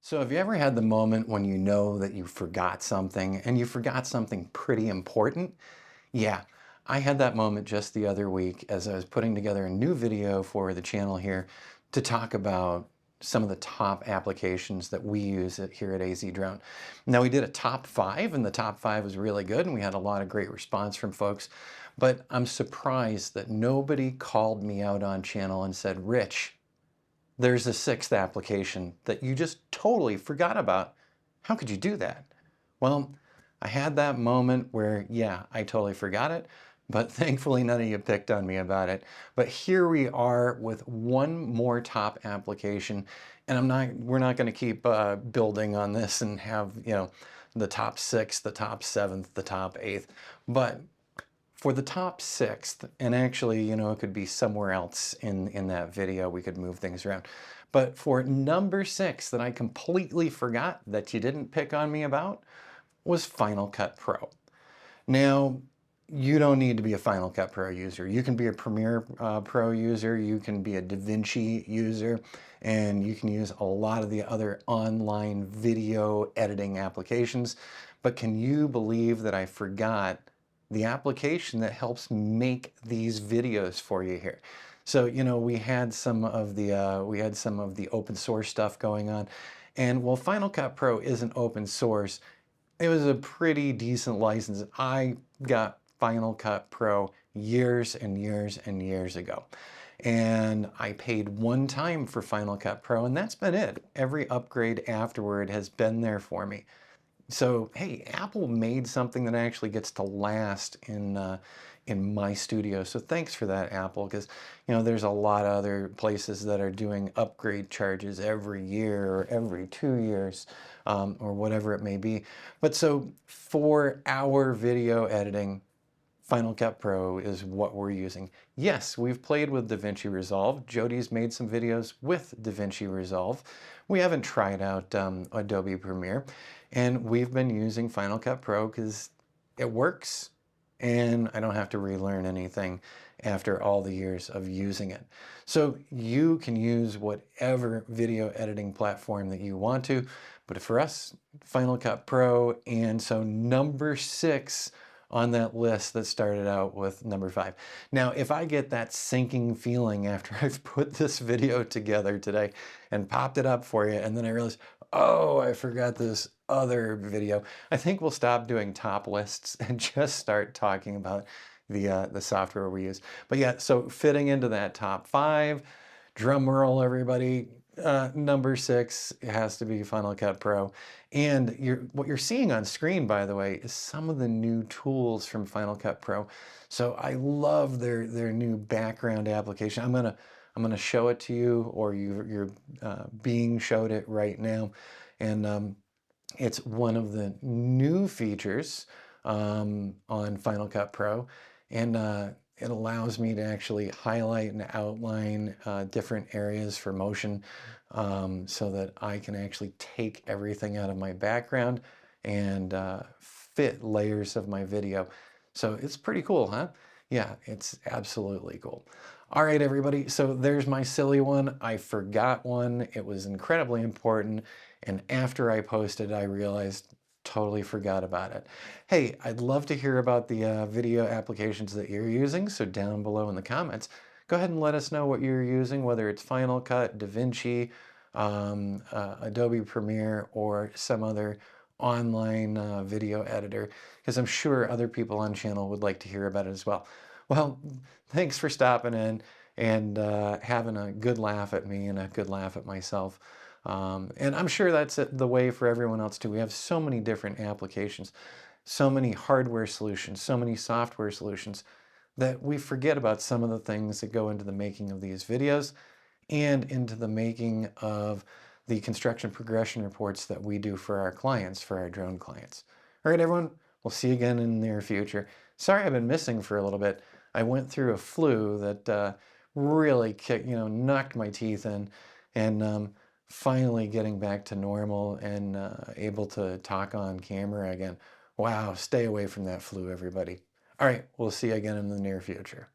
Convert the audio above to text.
So have you ever had the moment when you know that you forgot something and you forgot something pretty important? Yeah, I had that moment just the other week as I was putting together a new video for the channel here to talk about some of the top applications that we use here at AZ Drone. Now we did a top 5 and the top 5 was really good and we had a lot of great response from folks, but I'm surprised that nobody called me out on channel and said, "Rich, there's a 6th application that you just totally forgot about. How could you do that?" Well, I had that moment where, yeah, I totally forgot it, but thankfully none of you picked on me about it. But here we are with one more top application, and we're not going to keep building on this and have, the top 6, the top 7th, the top 8th. But for the top 6th, and actually, it could be somewhere else in that video, we could move things around. But for number 6 that I completely forgot that you didn't pick on me about was Final Cut Pro. Now, you don't need to be a Final Cut Pro user. You can be a Premiere Pro user, you can be a DaVinci user, and you can use a lot of the other online video editing applications. But can you believe that I forgot the application that helps make these videos for you here? So, we had some of the open source stuff going on, and while Final Cut Pro isn't open source, it was a pretty decent license. I got Final Cut Pro years and years and years ago. And I paid one time for Final Cut Pro, and that's been it. Every upgrade afterward has been there for me. So, hey, Apple made something that actually gets to last in my studio. So thanks for that, Apple, because there's a lot of other places that are doing upgrade charges every year or every 2 years, or whatever it may be. But so for our video editing, Final Cut Pro is what we're using. Yes, we've played with DaVinci Resolve. Jody's made some videos with DaVinci Resolve. We haven't tried out Adobe Premiere, and we've been using Final Cut Pro because it works, and I don't have to relearn anything after all the years of using it. So you can use whatever video editing platform that you want to, but for us, Final Cut Pro, and so number 6 on that list that started out with number 5. Now, if I get that sinking feeling after I've put this video together today and popped it up for you, and then I realize, oh, I forgot this other video, I think we'll stop doing top lists and just start talking about the software we use. But yeah, so fitting into that top 5, drum roll everybody, number 6 has to be Final Cut Pro. And what you're seeing on screen, by the way, is some of the new tools from Final Cut Pro. So I love their new background application. I'm gonna show it to you, or you're being showed it right now. And it's one of the new features on Final Cut Pro. And it allows me to actually highlight and outline different areas for motion, so that I can actually take everything out of my background and fit layers of my video. So it's pretty cool, huh? Yeah, it's absolutely cool. All right, everybody, so there's my silly one. I forgot one. It was incredibly important, and after I posted, I realized totally forgot about it. Hey, I'd love to hear about the video applications that you're using, so down below in the comments, go ahead and let us know what you're using, whether it's Final Cut, DaVinci, Adobe Premiere, or some other online video editor, because I'm sure other people on channel would like to hear about it as well. Well, thanks for stopping in and having a good laugh at me and a good laugh at myself. And I'm sure that's the way for everyone else too. We have so many different applications, so many hardware solutions, so many software solutions, that we forget about some of the things that go into the making of these videos and into the making of the construction progression reports that we do for our clients, for our drone clients. All right, everyone, we'll see you again in the near future. Sorry I've been missing for a little bit. I went through a flu that really knocked my teeth in, and finally getting back to normal and able to talk on camera again. Wow, stay away from that flu, everybody. All right, we'll see you again in the near future.